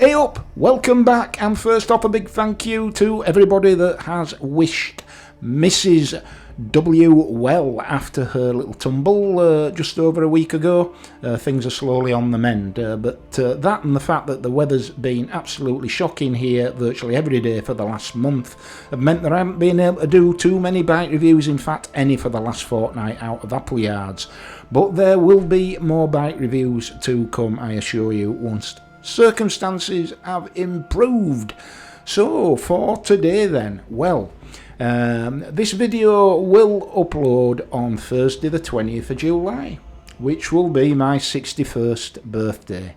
Hey up, welcome back, and first off a big thank you to everybody that has wished Mrs. W well after her little tumble just over a week ago. Things are slowly on the mend, but that and the fact that the weather's been absolutely shocking here virtually every day for the last month have meant that I haven't been able to do too many bike reviews, in fact any for the last fortnight out of Appleyards. But there will be more bike reviews to come, I assure you, once circumstances have improved. So for today then, well, this video will upload on Thursday the 20th of July, which will be my 61st birthday.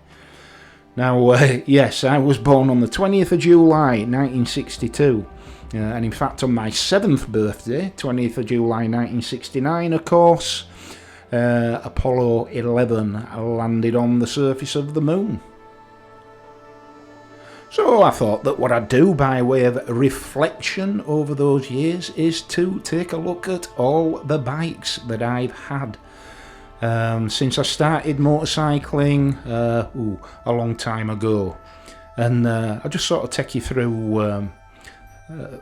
Now, yes, I was born on the 20th of July 1962, and in fact on my 7th birthday, 20th of July 1969, of course, Apollo 11 landed on the surface of the moon. So I thought that what I'd do by way of reflection over those years is to take a look at all the bikes that I've had since I started motorcycling a long time ago. And I'll just sort of take you through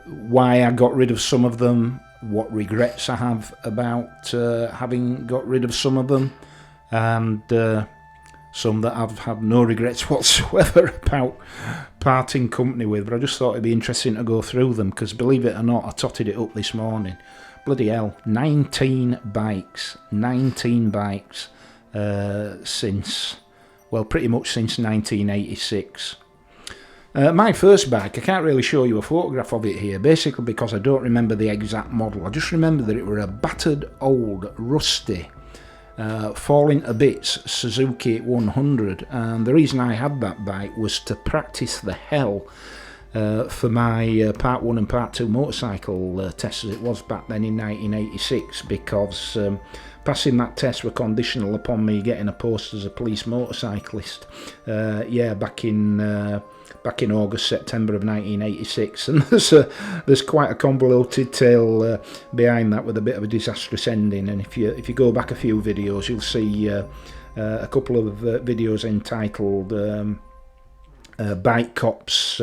why I got rid of some of them, what regrets I have about having got rid of some of them, and some that I've had no regrets whatsoever about parting company with. But I just thought it'd be interesting to go through them, because believe it or not, I totted it up this morning. Bloody hell, 19 bikes since, well, pretty much since 1986. My first bike, I can't really show you a photograph of it here, basically because I don't remember the exact model. I just remember that it were a battered, old, rusty, falling to bits Suzuki 100, and the reason I had that bike was to practice the hell for my part 1 and part 2 motorcycle tests as it was back then in 1986, because passing that test were conditional upon me getting a post as a police motorcyclist, back in August, September of 1986, and there's quite a convoluted tale behind that with a bit of a disastrous ending. And if you go back a few videos, you'll see a couple of videos entitled Bike Cops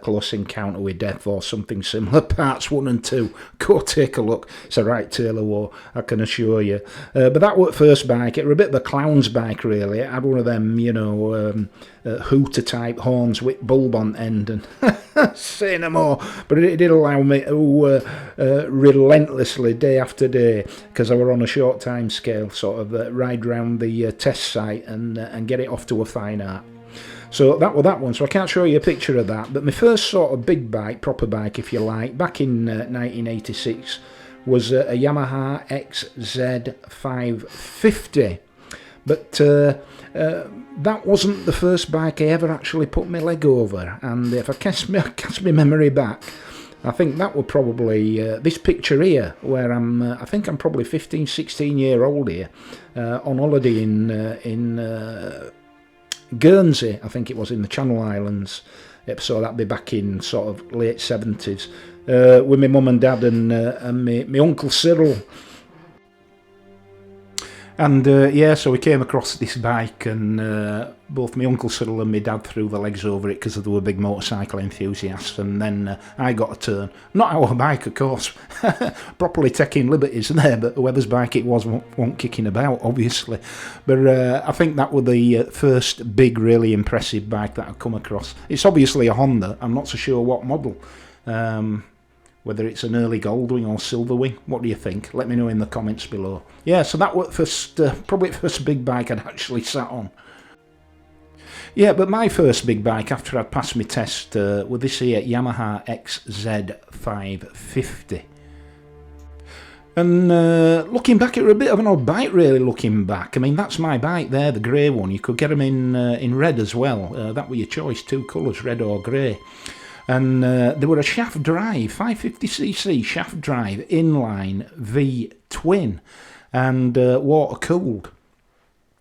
Close Encounter with Death or something similar, parts 1 and 2. Go take a look. It's a right tale of war, I can assure you. But that was first bike. It was a bit of a clown's bike, really. It had one of them, you know, hooter type horns with bulb on end, and say no more. But it did allow me to relentlessly, day after day, because I were on a short time scale, sort of ride round the test site and get it off to a fine art. So that was that one, so I can't show you a picture of that. But my first sort of big bike, proper bike if you like, back in 1986 was a Yamaha XZ550. But that wasn't the first bike I ever actually put my leg over. And if I cast my memory back, I think that would probably this picture here, where I think I'm probably 15, 16 year old here, on holiday in Guernsey, I think it was, in the Channel Islands. So that'd be back in sort of late 70s, with my mum and dad and my Uncle Cyril. And yeah, so we came across this bike, and both my Uncle Cyril and my dad threw the legs over it because they were big motorcycle enthusiasts. And then I got a turn. Not our bike, of course, properly taking liberties there, but whoever's bike it was wasn't kicking about, obviously. But I think that was the first big, really impressive bike that I've come across. It's obviously a Honda. I'm not so sure what model. Whether it's an early Goldwing or Silverwing, what do you think? Let me know in the comments below. Yeah, so that was first, probably the first big bike I'd actually sat on. Yeah, but my first big bike after I'd passed my test was this here Yamaha XZ550. And looking back, it was a bit of an odd bike, really, looking back. I mean, that's my bike there, the grey one. You could get them in red as well. That was your choice, 2 colours, red or grey. And they were a shaft drive, 550cc shaft drive, inline V twin, and water cooled.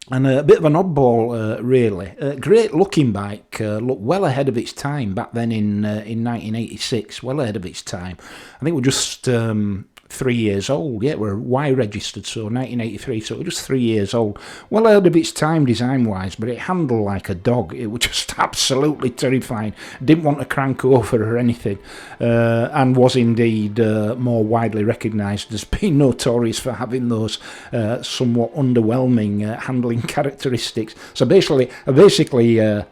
And a bit of an oddball, really. Great looking bike, looked well ahead of its time back then in 1986, well ahead of its time. I think we're just 3 years old. Yeah, we're Y registered, so 1983, so it was just 3 years old. Well ahead of its time design-wise, but it handled like a dog. It was just absolutely terrifying. Didn't want to crank over or anything, and was indeed more widely recognised as being notorious for having those somewhat underwhelming handling characteristics. So basically, I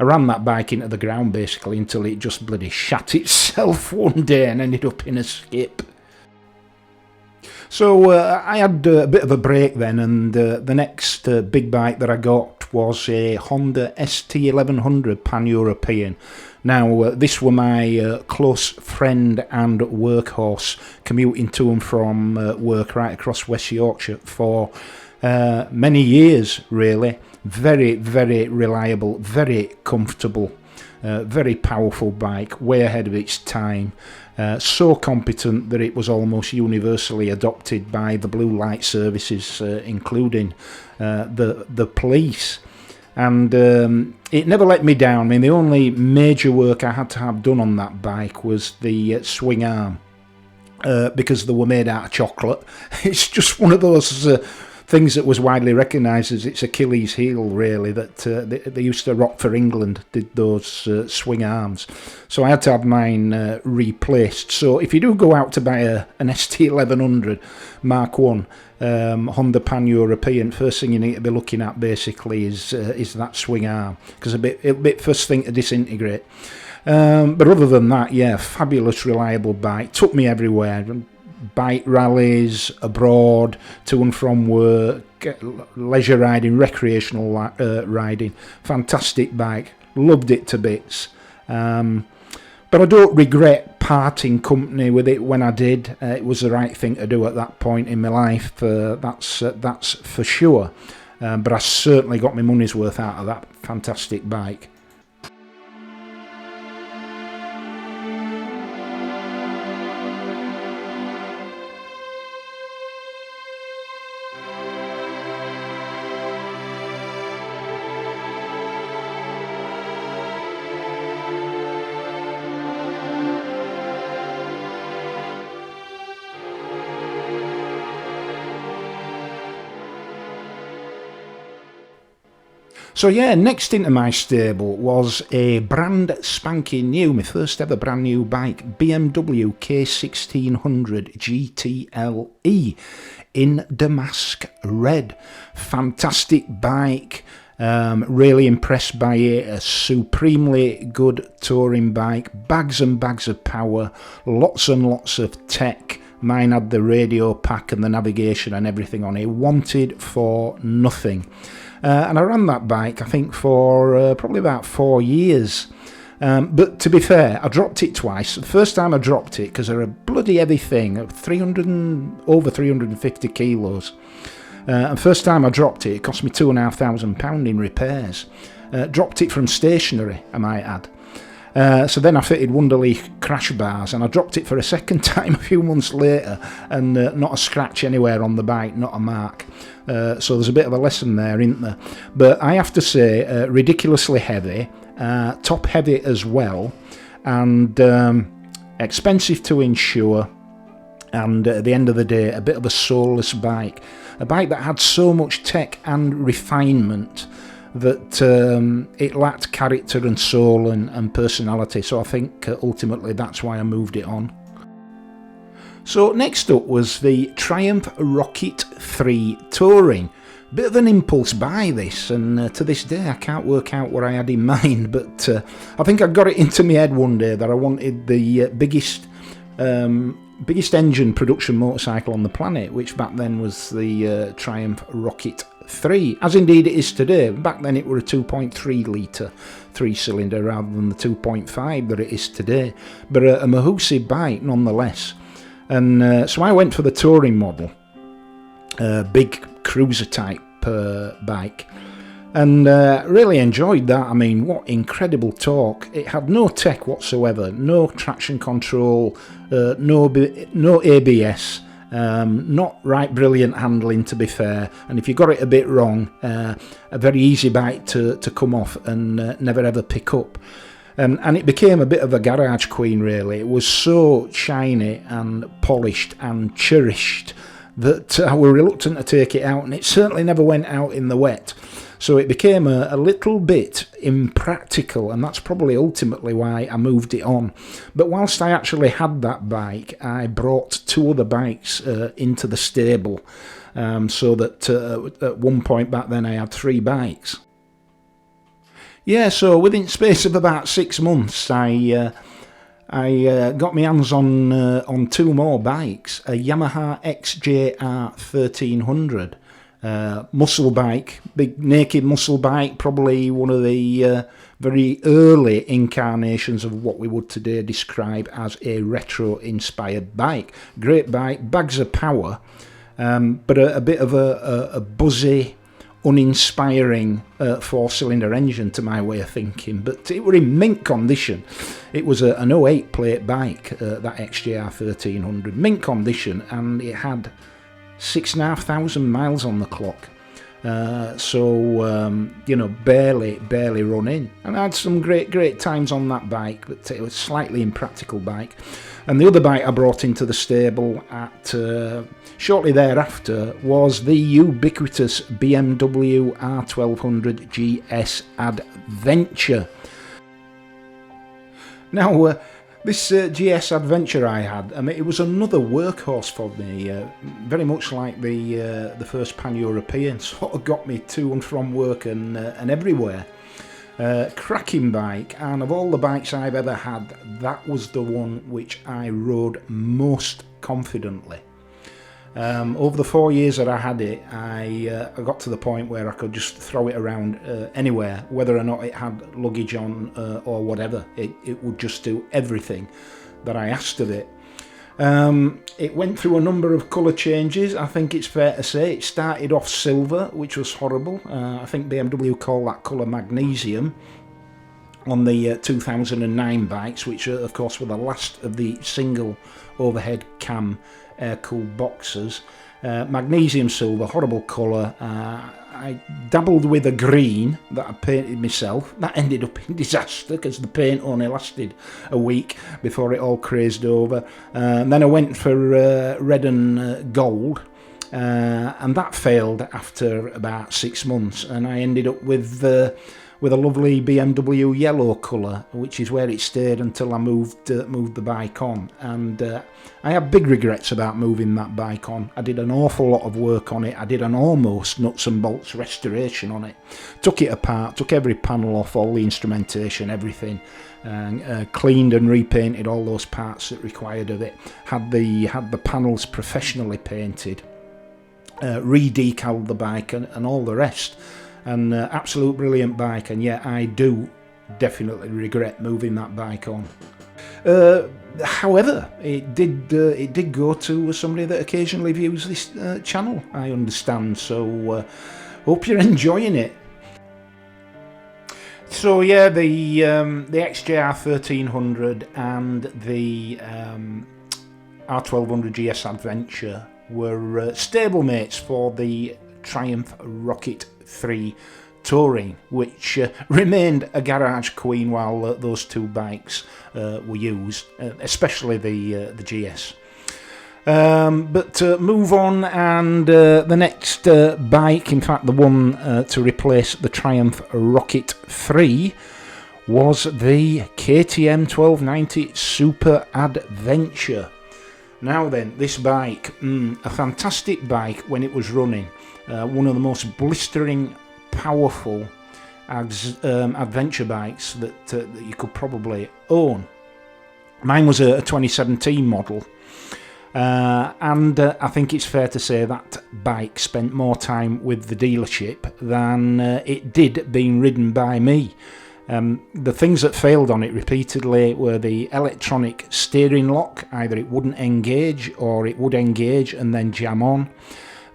ran that bike into the ground basically until it just bloody shat itself one day and ended up in a skip. So I had a bit of a break then, and the next big bike that I got was a Honda ST1100 Pan-European. Now, this were my close friend and workhorse, commuting to and from work right across West Yorkshire for many years, really. Very, very reliable, very comfortable, very powerful bike, way ahead of its time. So competent that it was almost universally adopted by the blue light services, including the police. And it never let me down. I mean, the only major work I had to have done on that bike was the swing arm, because they were made out of chocolate. It's just one of those things that was widely recognised as its Achilles heel, really, that they used to rock for England, did those swing arms. So I had to have mine replaced. So if you do go out to buy an ST1100 Mark 1 Honda Pan-European, first thing you need to be looking at basically is that swing arm, because it'll be first thing to disintegrate. But other than that, yeah, fabulous, reliable bike. Took me everywhere. Bike rallies, abroad, to and from work, leisure riding, recreational riding. Fantastic bike, loved it to bits. But I don't regret parting company with it when I did. It was the right thing to do at that point in my life, that's for sure. But I certainly got my money's worth out of that fantastic bike. So yeah, next into my stable was a brand spanking new, my first ever brand new bike, BMW K1600 GTLE in damask red. Fantastic bike, really impressed by it, a supremely good touring bike, bags and bags of power, lots and lots of tech. Mine had the radio pack and the navigation and everything on it, wanted for nothing. And I ran that bike, I think, for probably about 4 years. But to be fair, I dropped it twice. The first time I dropped it because they're a bloody heavy thing, over 350 kilos. And first time I dropped it, it cost me £2,500 in repairs. Dropped it from stationery, I might add. So then I fitted Wonderleaf crash bars, and I dropped it for a second time a few months later, and not a scratch anywhere on the bike, not a mark. So there's a bit of a lesson there, isn't there? But I have to say, ridiculously heavy, top heavy as well, and expensive to insure, and at the end of the day, a bit of a soulless bike. A bike that had so much tech and refinement that it lacked character and soul and personality, so I think ultimately that's why I moved it on. So next up was the Triumph Rocket 3 Touring. Bit of an impulse buy this, and to this day I can't work out what I had in mind, but I think I got it into my head one day that I wanted the biggest engine production motorcycle on the planet, which back then was the Triumph Rocket 3, as indeed it is today. Back then it were a 2.3 litre 3-cylinder rather than the 2.5 that it is today, but a mahoosive bike nonetheless. And so I went for the touring model, big cruiser type bike, and really enjoyed that. I mean, what incredible torque. It had no tech whatsoever, no traction control, no ABS, not right brilliant handling, to be fair, and if you got it a bit wrong, a very easy bike to come off and never ever pick up. And it became a bit of a garage queen, really. It was so shiny and polished and cherished that I was reluctant to take it out, and it certainly never went out in the wet. So it became a little bit impractical, and that's probably ultimately why I moved it on. But whilst I actually had that bike, I brought 2 other bikes into the stable, so that at one point back then I had 3 bikes. Yeah, so within space of about 6 months, I got my hands on 2 more bikes. A Yamaha XJR 1300 muscle bike, big naked muscle bike, probably one of the very early incarnations of what we would today describe as a retro-inspired bike. Great bike, bags of power, but a bit of a buzzy, uninspiring 4-cylinder engine to my way of thinking, but it were in mint condition. It was an 08 plate bike, that XJR 1300, mint condition, and it had 6,500 miles on the clock. So you know, barely running, and I had some great times on that bike, but it was a slightly impractical bike. And the other bike I brought into the stable at shortly thereafter was the ubiquitous BMW R1200 GS Adventure. Now, this GS Adventure I had, I mean, it was another workhorse for me, very much like the first Pan-European. Sort of got me to and from work and everywhere. Cracking bike, and of all the bikes I've ever had, that was the one which I rode most confidently. Over the 4 years that I had it, I got to the point where I could just throw it around anywhere, whether or not it had luggage on or whatever. It would just do everything that I asked of it. It went through a number of colour changes, I think it's fair to say. It started off silver, which was horrible. I think BMW called that colour magnesium on the 2009 bikes, which of course were the last of the single overhead cam air-cooled boxers. Magnesium silver, horrible colour. I dabbled with a green that I painted myself. That ended up in disaster because the paint only lasted a week before it all crazed over. And then I went for red and gold, and that failed after about 6 months, and I ended up with a lovely BMW yellow colour, which is where it stayed until I moved the bike on. And I have big regrets about moving that bike on. I did an awful lot of work on it. I did an almost nuts and bolts restoration on it. Took it apart, took every panel off, all the instrumentation, everything, and cleaned and repainted all those parts that required of it. Had the panels professionally painted, re-decaled the bike, and all the rest. An absolute brilliant bike, and yet I do definitely regret moving that bike on. However, it did go to somebody that occasionally views this channel, I understand, so hope you're enjoying it. So yeah, the XJR 1300 and the R1200 GS Adventure were stablemates for the Triumph Rocket 3 Touring, which remained a garage queen while those 2 bikes were used, especially the GS. But move on, and the next bike, in fact the one to replace the Triumph Rocket 3, was the KTM 1290 Super Adventure. Now then, this bike, a fantastic bike when it was running. One of the most blistering, powerful adventure bikes that you could probably own. Mine was a 2017 model, and I think it's fair to say that bike spent more time with the dealership than it did being ridden by me. The things that failed on it repeatedly were the electronic steering lock. Either it wouldn't engage or it would engage and then jam on.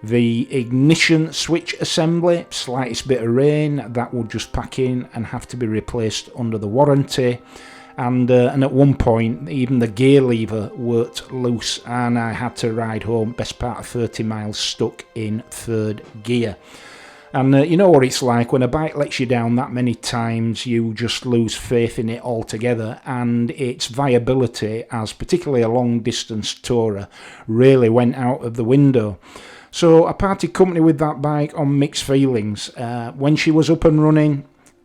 The ignition switch assembly, slightest bit of rain, that would just pack in and have to be replaced under the warranty. And at one point, even the gear lever worked loose, and I had to ride home, best part of 30 miles stuck in third gear. And you know what it's like when a bike lets you down that many times, you just lose faith in it altogether, and its viability as particularly a long distance tourer really went out of the window. So I parted company with that bike on mixed feelings. When she was up and running,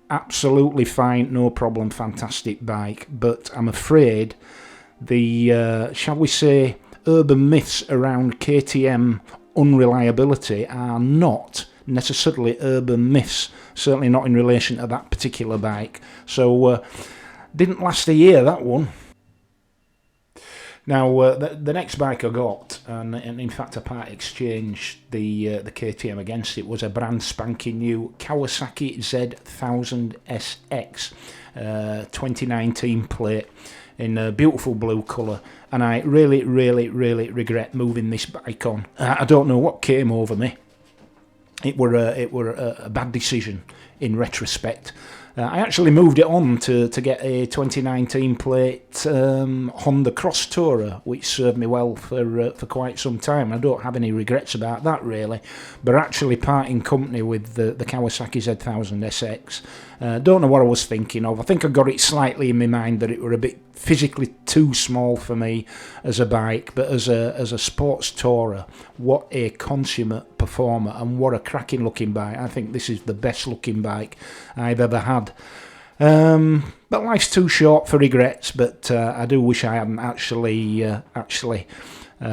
absolutely fine, no problem, fantastic bike, but I'm afraid the, shall we say, urban myths around KTM unreliability are not necessarily urban myths, certainly not in relation to that particular bike. So didn't last a year, that one. Now the next bike I got, and in fact I part exchanged the KTM against it, was a brand spanking new Kawasaki Z1000 SX 2019 plate in a beautiful blue colour, and I really regret moving this bike on. I don't know what came over me. It were a bad decision in retrospect. I actually moved it on to get a 2019 plate Honda Crosstour, which served me well for quite some time. I don't have any regrets about that really, but actually parting company with the Kawasaki Z1000 SX, don't know what I was thinking of. I think I got it slightly in my mind that it were a bit physically too small for me as a bike, but as a sports tourer, what a consummate performer, and what a cracking looking bike. I think this is the best looking bike I've ever had. But life's too short for regrets, but I do wish I hadn't actually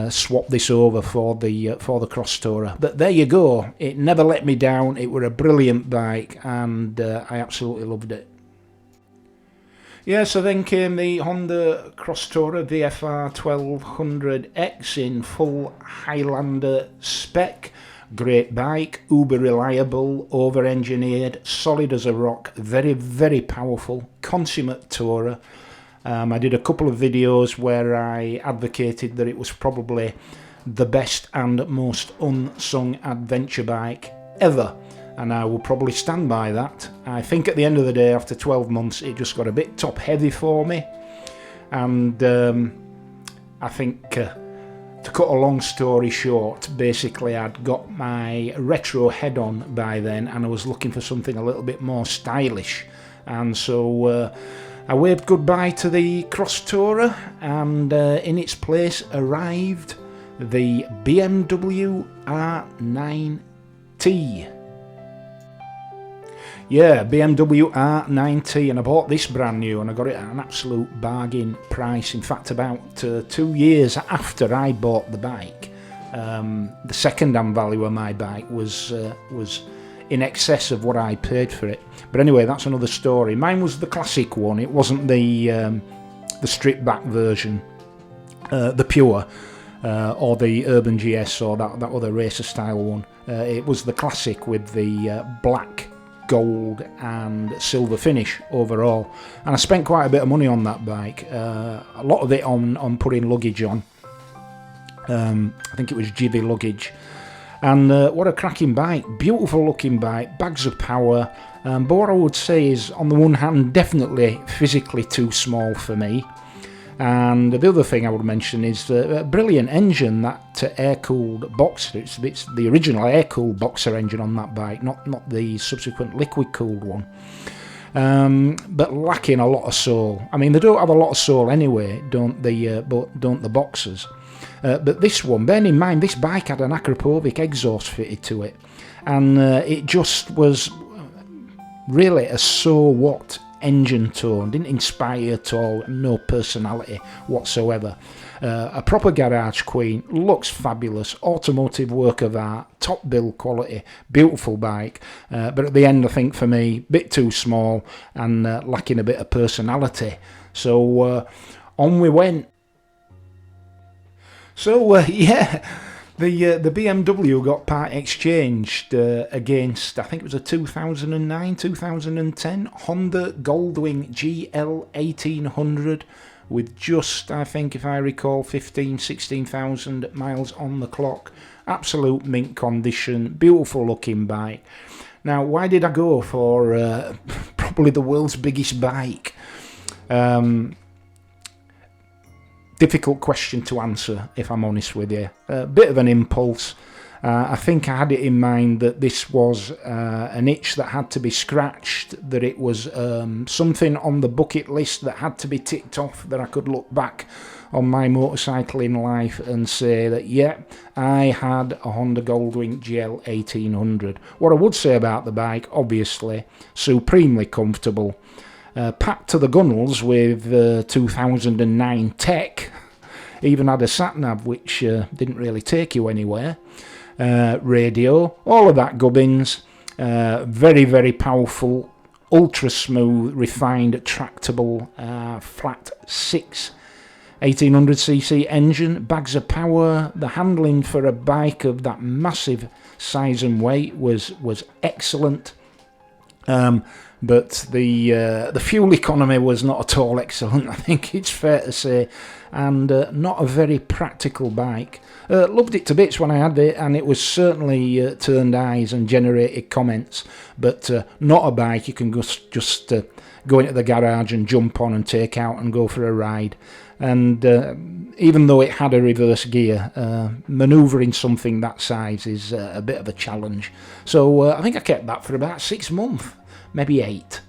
swapped this over for the Crosstour. But there you go, it never let me down. It were a brilliant bike, and I absolutely loved it. Yeah, so then came the Honda Crosstour VFR 1200X in full Highlander spec. Great bike, uber reliable, over-engineered, solid as a rock, very powerful, consummate tourer. I did a couple of videos where I advocated that it was probably the best and most unsung adventure bike ever, and I will probably stand by that. I think at the end of the day, after 12 months, it just got a bit top heavy for me, and I think to cut a long story short, basically I'd got my retro head on by then, and I was looking for something a little bit more stylish, and so I waved goodbye to the Crosstour, and in its place arrived the BMW R9T. Yeah, BMW R9T, and I bought this brand new, and I got it at an absolute bargain price. In fact, about 2 years after I bought the bike, the second-hand value of my bike was in excess of what I paid for it. But anyway, that's another story. Mine was the classic one. It wasn't the stripped-back version, the pure, or the Urban GS, or that other racer-style one. It was the classic with the black, gold and silver finish overall, and I spent quite a bit of money on that bike, a lot of it on putting luggage on. I think it was Jivy luggage, and what a cracking bike, beautiful looking bike, bags of power, but what I would say is, on the one hand, definitely physically too small for me, and the other thing I would mention is a brilliant engine, that air-cooled Boxer. It's the original air-cooled Boxer engine on that bike, not the subsequent liquid-cooled one. But lacking a lot of soul. I mean, they don't have a lot of soul anyway, don't the Boxers? But this one, bearing in mind, this bike had an Akrapovic exhaust fitted to it, and it just was really a so what engine tone, didn't inspire at all, no personality whatsoever. A proper garage queen, looks fabulous, automotive work of art, top build quality, beautiful bike, but at the end I think for me, a bit too small and lacking a bit of personality. So on we went. So yeah, the BMW got part exchanged against, I think it was a 2009, 2010 Honda Goldwing GL 1800 with just, I think if I recall, 16,000 miles on the clock. Absolute mint condition, beautiful looking bike. Now, why did I go for probably the world's biggest bike? difficult question to answer, if I'm honest with you. A bit of an impulse. I think I had it in mind that this was an itch that had to be scratched, that it was something on the bucket list that had to be ticked off, that I could look back on my motorcycling life and say that, yeah, I had a Honda Goldwing GL 1800. What I would say about the bike, obviously, supremely comfortable. Packed to the gunnels with 2009 tech. Even had a sat-nav, which didn't really take you anywhere. Radio, all of that gubbins. Very, very powerful, ultra smooth, refined, tractable, flat 6 1800cc engine, bags of power. The handling for a bike of that massive size and weight was excellent. But the fuel economy was not at all excellent, I think it's fair to say, and not a very practical bike. Loved it to bits when I had it, and it was certainly turned eyes and generated comments, but not a bike you can just go into the garage and jump on and take out and go for a ride. And even though it had a reverse gear, manoeuvring something that size is a bit of a challenge. So I think I kept that for about 6 months. Maybe 8.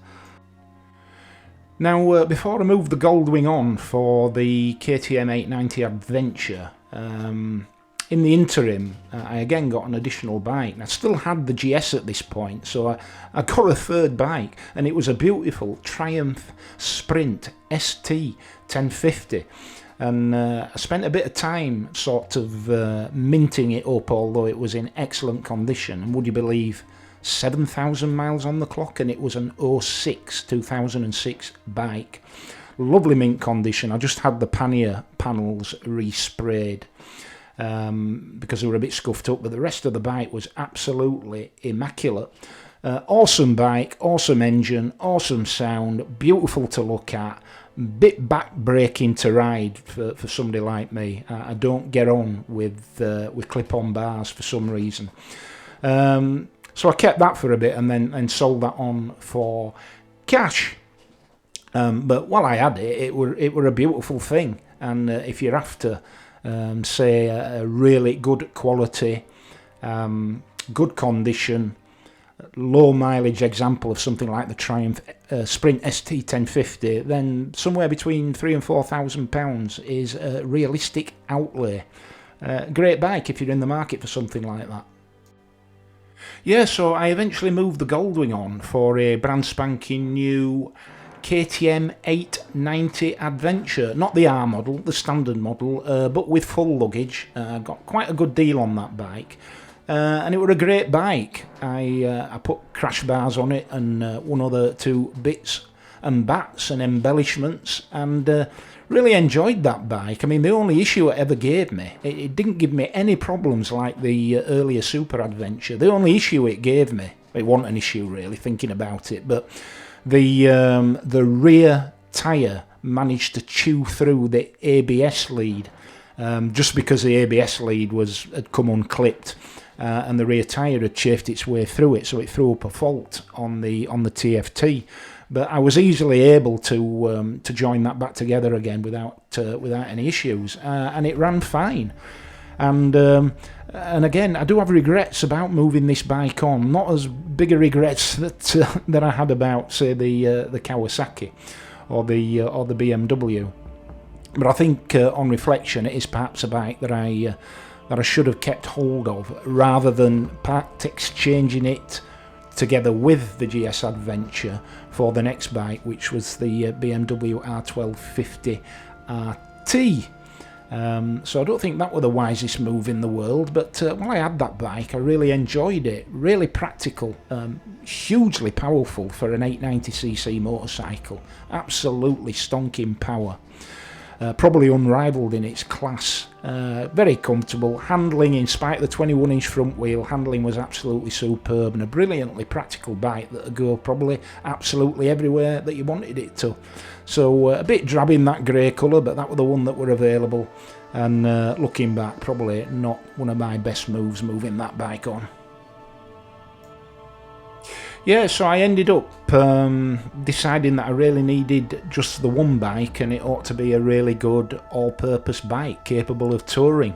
Now, before I moved the Goldwing on for the KTM 890 Adventure, in the interim, I again got an additional bike. And I still had the GS at this point, so I got a third bike, and it was a beautiful Triumph Sprint ST 1050. And I spent a bit of time sort of minting it up, although it was in excellent condition. And would you believe, 7,000 miles on the clock, and it was an 2006 bike. Lovely mint condition. I just had the pannier panels resprayed because they were a bit scuffed up, but the rest of the bike was absolutely immaculate. Awesome bike, awesome engine, awesome sound, beautiful to look at, bit back-breaking to ride for somebody like me. I don't get on with clip-on bars for some reason. So I kept that for a bit and then sold that on for cash. But while I had it, it were a beautiful thing. And if you're after, say, a really good quality, good condition, low mileage example of something like the Triumph Sprint ST 1050, then somewhere between £3,000 and £4,000 is a realistic outlay. Great bike if you're in the market for something like that. Yeah, so I eventually moved the Goldwing on for a brand spanking new KTM 890 Adventure. Not the R model, the standard model, but with full luggage. I got quite a good deal on that bike. And it were a great bike. I put crash bars on it and one other 2 bits and bats and embellishments, and really enjoyed that bike. I mean, the only issue it ever gave me, it didn't give me any problems like the earlier Super Adventure. The only issue it gave me, it wasn't an issue really, thinking about it, but the rear tyre managed to chew through the ABS lead, just because the ABS lead had come unclipped, and the rear tyre had chafed its way through it, so it threw up a fault on the TFT. But I was easily able to join that back together again without any issues, and it ran fine. And again, I do have regrets about moving this bike on. Not as big a regrets that I had about, say, the Kawasaki or the BMW. But I think on reflection, it is perhaps a bike that I should have kept hold of rather than part exchanging it together with the GS Adventure for the next bike, which was the BMW R1250 RT. So I don't think that were the wisest move in the world, but while I had that bike, I really enjoyed it. Really practical, hugely powerful for an 890cc motorcycle. Absolutely stonking power. Probably unrivaled in its class. Very comfortable. Handling, in spite of the 21-inch front wheel, handling was absolutely superb, and a brilliantly practical bike that would go probably absolutely everywhere that you wanted it to. So a bit drab in that grey colour, but that was the one that were available, and looking back, probably not one of my best moves moving that bike on. Yeah, so I ended up deciding that I really needed just the one bike, and it ought to be a really good all-purpose bike capable of touring.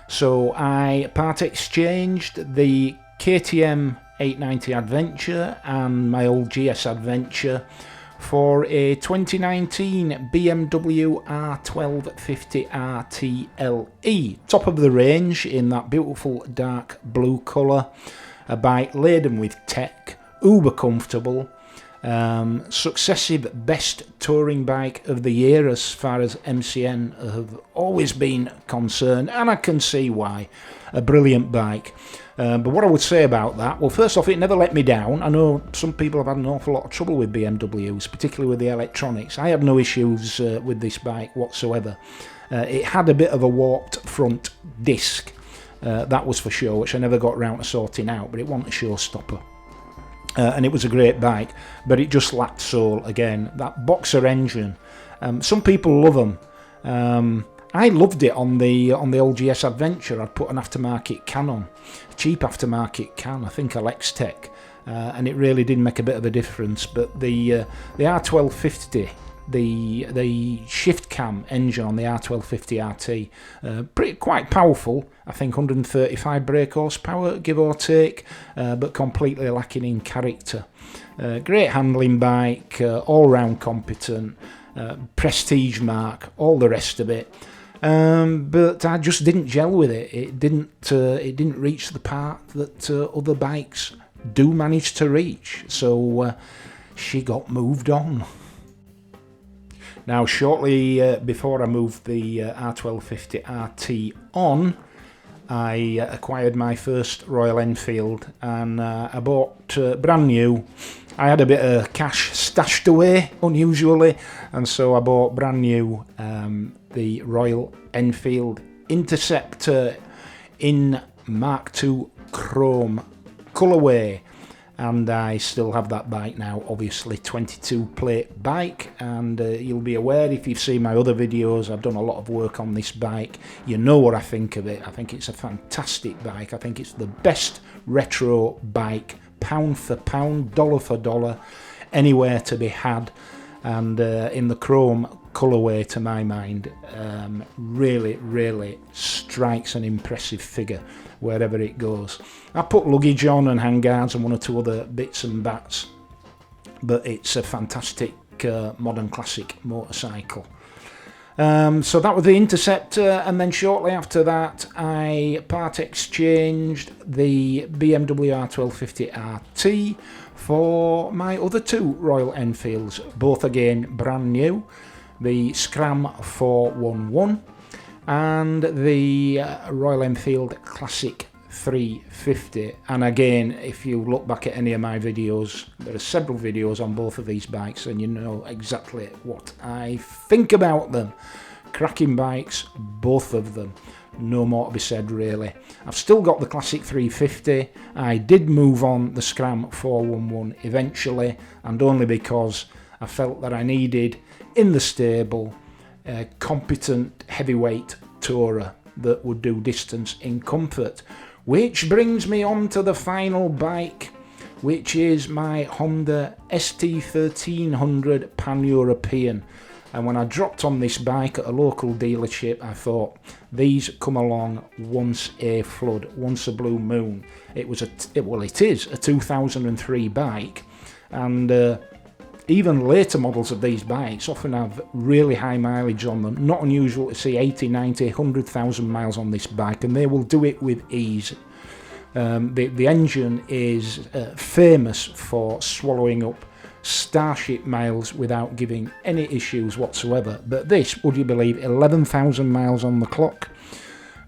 So I part exchanged the KTM 890 Adventure and my old GS Adventure for a 2019 BMW R1250 RTLE, top of the range in that beautiful dark blue colour, a bike laden with tech, uber comfortable, successive best touring bike of the year as far as MCN have always been concerned, and I can see why. A brilliant bike. But what I would say about that, well, first off, it never let me down. I know some people have had an awful lot of trouble with BMWs, particularly with the electronics. I had no issues with this bike whatsoever. It had a bit of a warped front disc, that was for sure, which I never got round to sorting out, but it wasn't a showstopper. And it was a great bike, but it just lacked soul again. That boxer engine, some people love them. I loved it on the old GS Adventure. I'd put an aftermarket can on, a cheap aftermarket can, I think Alextech, and it really did make a bit of a difference. But the R1250, the shift cam engine on the R1250 RT, quite powerful. I think 135 brake horsepower, give or take, but completely lacking in character. Great handling bike, all-round competent, prestige mark, all the rest of it. But I just didn't gel with it. It didn't reach the part that other bikes do manage to reach. So she got moved on. Now, shortly before I moved the R1250 RT on, I acquired my first Royal Enfield, and I bought brand new. I had a bit of cash stashed away, unusually, and so I bought brand new the Royal Enfield Interceptor in Mark II Chrome colourway. And I still have that bike now, obviously 22 plate bike, and you'll be aware if you've seen my other videos, I've done a lot of work on this bike. You know what I think of it. I think it's a fantastic bike. I think it's the best retro bike, pound for pound, dollar for dollar, anywhere to be had. And in the chrome colourway, to my mind, really strikes an impressive figure wherever it goes. I put luggage on and handguards and one or two other bits and bats, but it's a fantastic modern classic motorcycle. So that was the Interceptor, and then shortly after that I part exchanged the BMW R1250 RT for my other two Royal Enfields, both again brand new, the Scram 411 and the Royal Enfield Classic 350. And again, if you look back at any of my videos, there are several videos on both of these bikes, and you know exactly what I think about them. Cracking bikes, both of them. No more to be said, really. I've still got the Classic 350. I did move on the Scram 411 eventually, and only because I felt that I needed in the stable a competent heavyweight tourer that would do distance in comfort. Which brings me on to the final bike, which is my Honda ST1300 Pan-European. And when I dropped on this bike at a local dealership, I thought, these come along once a flood, once a blue moon. It is a 2003 bike, and even later models of these bikes often have really high mileage on them. Not unusual to see 80, 90, 100,000 miles on this bike, and they will do it with ease. The engine is famous for swallowing up Starship miles without giving any issues whatsoever. But this, would you believe, 11,000 miles on the clock.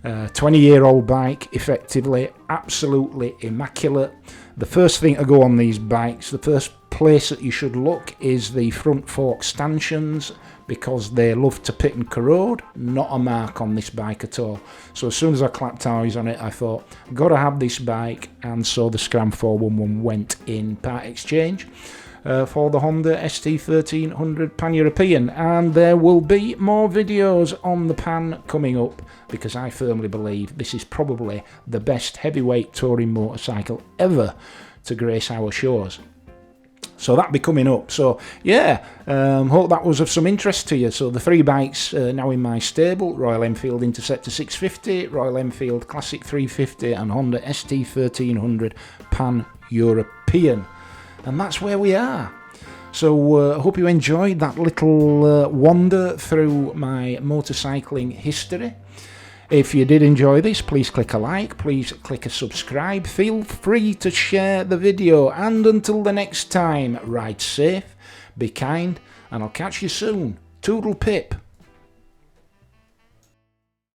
20-year-old bike, effectively, absolutely immaculate. The first thing to go on these bikes, the first place that you should look is the front fork stanchions, because they love to pit and corrode. Not a mark on this bike at all. So as soon as I clapped eyes on it, I thought, gotta have this bike, and so the Scram 411 went in part exchange for the Honda ST1300 Pan-European, and there will be more videos on the Pan coming up, because I firmly believe this is probably the best heavyweight touring motorcycle ever to grace our shores. So that'll be coming up. So yeah, hope that was of some interest to you. So the 3 bikes now in my stable: Royal Enfield Interceptor 650, Royal Enfield Classic 350 and Honda ST1300 Pan-European. And that's where we are. So I hope you enjoyed that little wander through my motorcycling history. If you did enjoy this, please click a like, please click a subscribe, feel free to share the video, and until the next time, ride safe, be kind, and I'll catch you soon. Toodle pip.